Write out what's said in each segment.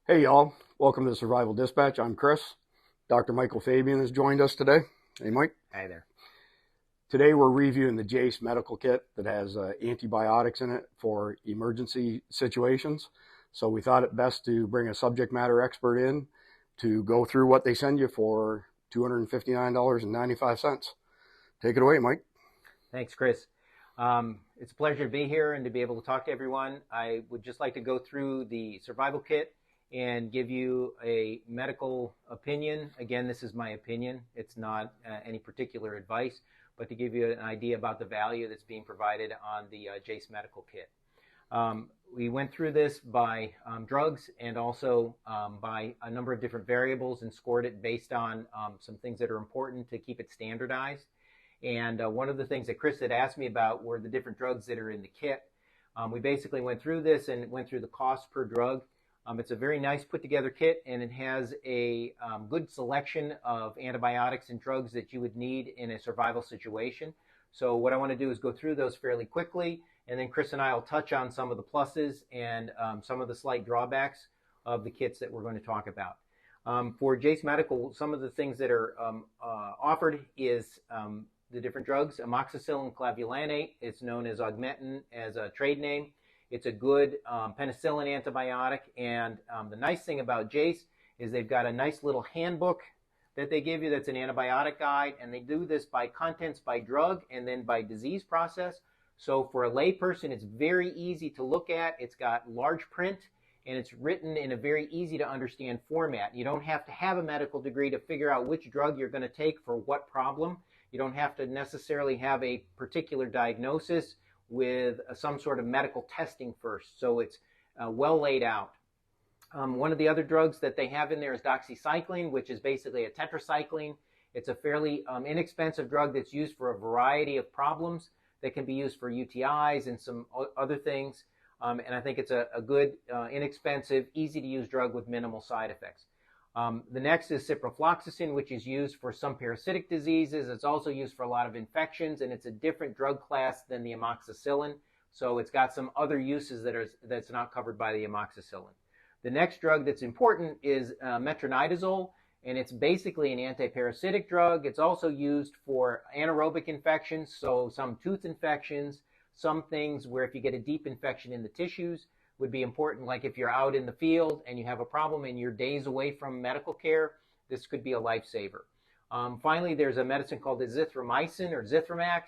Hey y'all, welcome to Survival Dispatch. I'm Chris. Dr. Michael Fabian has joined us today. Hey Mike. Hi there. Today we're reviewing the Jase Medical Kit that has antibiotics in it for emergency situations. So we thought it best to bring a subject matter expert in to go through what they send you for $259.95. Take it away, Mike. Thanks, Chris. It's a pleasure to be here and to be able to talk to everyone. I would just like to go through the survival kit and give you a medical opinion. Again, this is my opinion. It's not any particular advice, but to give you an idea about the value that's being provided on the Jase Medical Kit. We went through this by drugs and also by a number of different variables and scored it based on some things that are important to keep it standardized. And one of the things that Chris had asked me about were the different drugs that are in the kit. We basically went through this and went through the cost per drug. It's a very nice put together kit, and it has a good selection of antibiotics and drugs that you would need in a survival situation. So what I want to do is go through those fairly quickly, and then Chris and I will touch on some of the pluses and some of the slight drawbacks of the kits that we're going to talk about. For Jase Medical, some of the things that are offered is the different drugs. Amoxicillin clavulanate, it's known as Augmentin as a trade name. It's a good penicillin antibiotic, and the nice thing about Jase is they've got a nice little handbook that they give you that's an antibiotic guide, and they do this by contents by drug and then by disease process. So for a lay person, it's very easy to look at. It's got large print, and it's written in a very easy to understand format. You don't have to have a medical degree to figure out which drug you're going to take for what problem. You don't have to necessarily have a particular diagnosis with some sort of medical testing first. So it's well laid out. One of the other drugs that they have in there is doxycycline, which is basically a tetracycline. It's a fairly inexpensive drug that's used for a variety of problems that can be used for UTIs and some other things. And I think it's a good, inexpensive, easy to use drug with minimal side effects. The next is ciprofloxacin, which is used for some parasitic diseases. It's also used for a lot of infections, and it's a different drug class than the amoxicillin. So it's got some other uses that's not covered by the amoxicillin. The next drug that's important is metronidazole, and it's basically an antiparasitic drug. It's also used for anaerobic infections, so some tooth infections, some things where if you get a deep infection in the tissues, would be important, like if you're out in the field and you have a problem and you're days away from medical care, this could be a lifesaver. Finally, there's a medicine called azithromycin or Zithromax,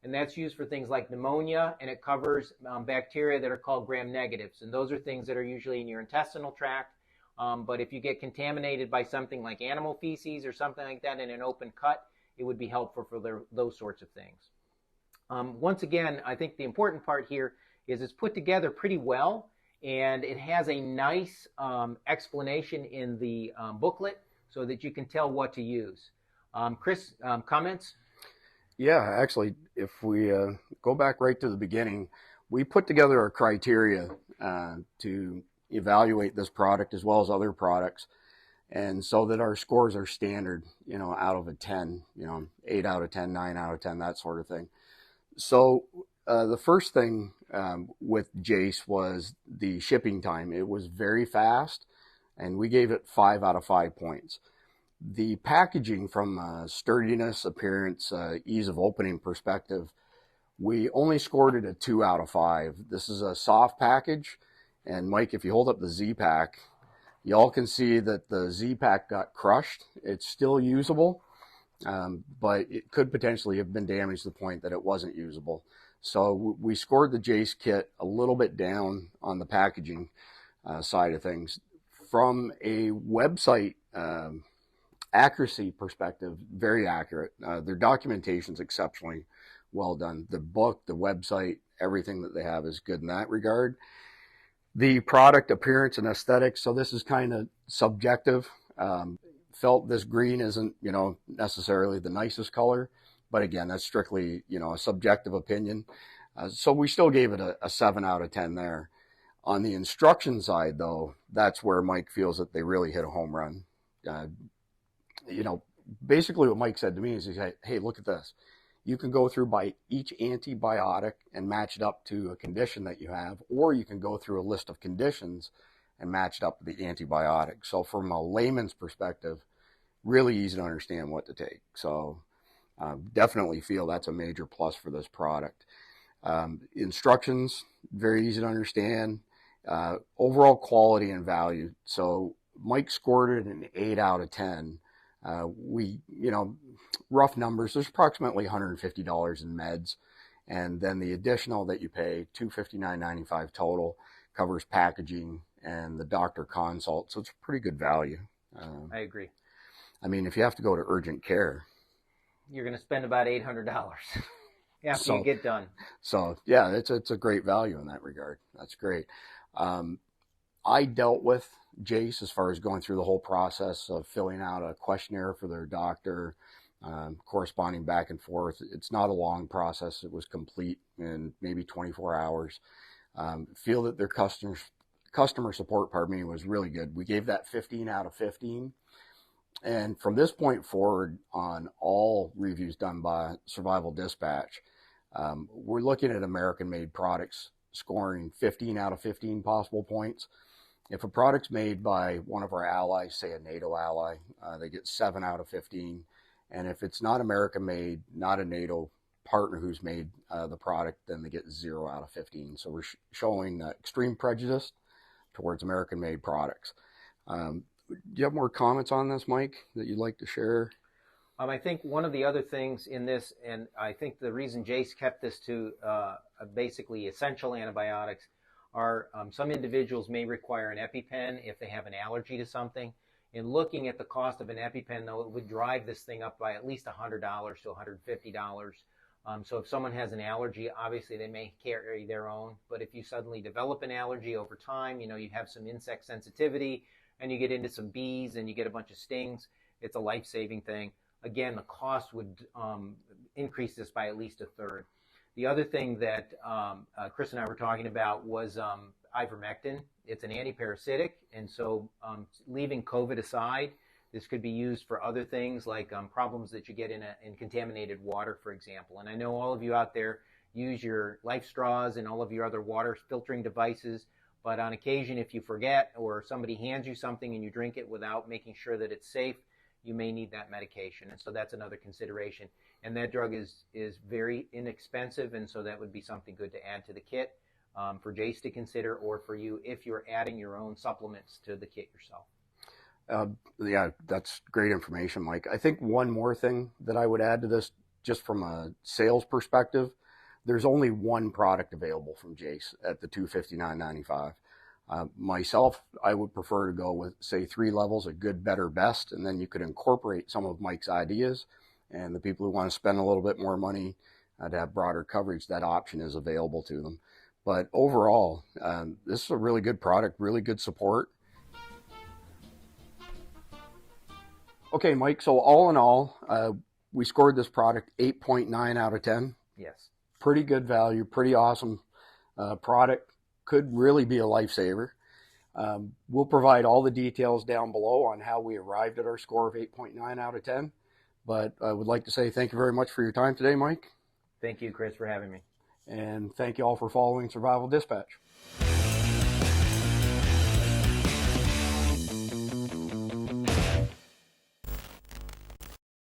and that's used for things like pneumonia, and it covers bacteria that are called gram-negatives, and those are things that are usually in your intestinal tract. But if you get contaminated by something like animal feces or something like that in an open cut, it would be helpful for those sorts of things. Once again, I think the important part here is it's put together pretty well, and it has a nice explanation in the booklet so that you can tell what to use. Chris, comments? Yeah, actually, if we go back right to the beginning, we put together a criteria to evaluate this product as well as other products, and so that our scores are standard, out of a 10, 8 out of 10, 9 out of 10, that sort of thing. So the first thing with Jase was the shipping time. It was very fast, and we gave it 5 out of 5 points. The packaging from sturdiness, appearance, ease of opening perspective, we only scored it a 2 out of 5. This is a soft package, and Mike, if you hold up the Z-Pack, y'all can see that the Z-Pack got crushed. It's still usable, but it could potentially have been damaged to the point that it wasn't usable. So we scored the Jase kit a little bit down on the packaging side of things. From a website accuracy perspective, very accurate. Their documentation is exceptionally well done. The book, the website, everything that they have is good in that regard. The product appearance and aesthetics, so this is kind of subjective. Felt this green isn't, necessarily the nicest color. But again, that's strictly, a subjective opinion. So we still gave it a 7 out of 10 there. On the instruction side, though, that's where Mike feels that they really hit a home run. Basically what Mike said to me is, he said, hey, look at this. You can go through by each antibiotic and match it up to a condition that you have, or you can go through a list of conditions and matched up with the antibiotics. So from a layman's perspective, really easy to understand what to take. So definitely feel that's a major plus for this product. Instructions, very easy to understand. Overall quality and value. So Mike scored it an 8 out of 10. Rough numbers, there's approximately $150 in meds. And then the additional that you pay, $259.95 total, covers packaging and the doctor consult. So it's a pretty good value. I agree. I mean, if you have to go to urgent care, you're going to spend about $800 after you get done. So yeah, it's a great value in that regard. That's great. I dealt with Jase as far as going through the whole process of filling out a questionnaire for their doctor, corresponding back and forth. It's not a long process. It was complete in maybe 24 hours. Feel that their customer support, was really good. We gave that 15 out of 15. And from this point forward, on all reviews done by Survival Dispatch, we're looking at American-made products scoring 15 out of 15 possible points. If a product's made by one of our allies, say a NATO ally, they get 7 out of 15. And if it's not American-made, not a NATO partner who's made the product, then they get 0 out of 15. So we're showing extreme prejudice towards American-made products. Do you have more comments on this, Mike, that you'd like to share? I think one of the other things in this, and I think the reason Jase kept this to basically essential antibiotics, are some individuals may require an EpiPen if they have an allergy to something. And looking at the cost of an EpiPen, though, it would drive this thing up by at least $100 to $150. So if someone has an allergy, obviously they may carry their own. But if you suddenly develop an allergy over time, you have some insect sensitivity, and you get into some bees and you get a bunch of stings, it's a life-saving thing. Again, the cost would increase this by at least a third. The other thing that Chris and I were talking about was ivermectin. It's an antiparasitic, and so leaving COVID aside, this could be used for other things like problems that you get in contaminated water, for example. And I know all of you out there use your life straws and all of your other water filtering devices, but on occasion, if you forget or somebody hands you something and you drink it without making sure that it's safe, you may need that medication. And so that's another consideration. And that drug is very inexpensive, and so that would be something good to add to the kit for Jase to consider, or for you if you're adding your own supplements to the kit yourself. Yeah, that's great information, Mike. I think one more thing that I would add to this, just from a sales perspective, there's only one product available from Jase at the $259.95. Myself, I would prefer to go with, say, 3 levels, a good, better, best, and then you could incorporate some of Mike's ideas. And the people who want to spend a little bit more money to have broader coverage, that option is available to them. But overall, this is a really good product, really good support. Okay, Mike, so all in all, we scored this product 8.9 out of 10. Yes. Pretty good value, pretty awesome product. Could really be a lifesaver. We'll provide all the details down below on how we arrived at our score of 8.9 out of 10. But I would like to say thank you very much for your time today, Mike. Thank you, Chris, for having me. And thank you all for following Survival Dispatch.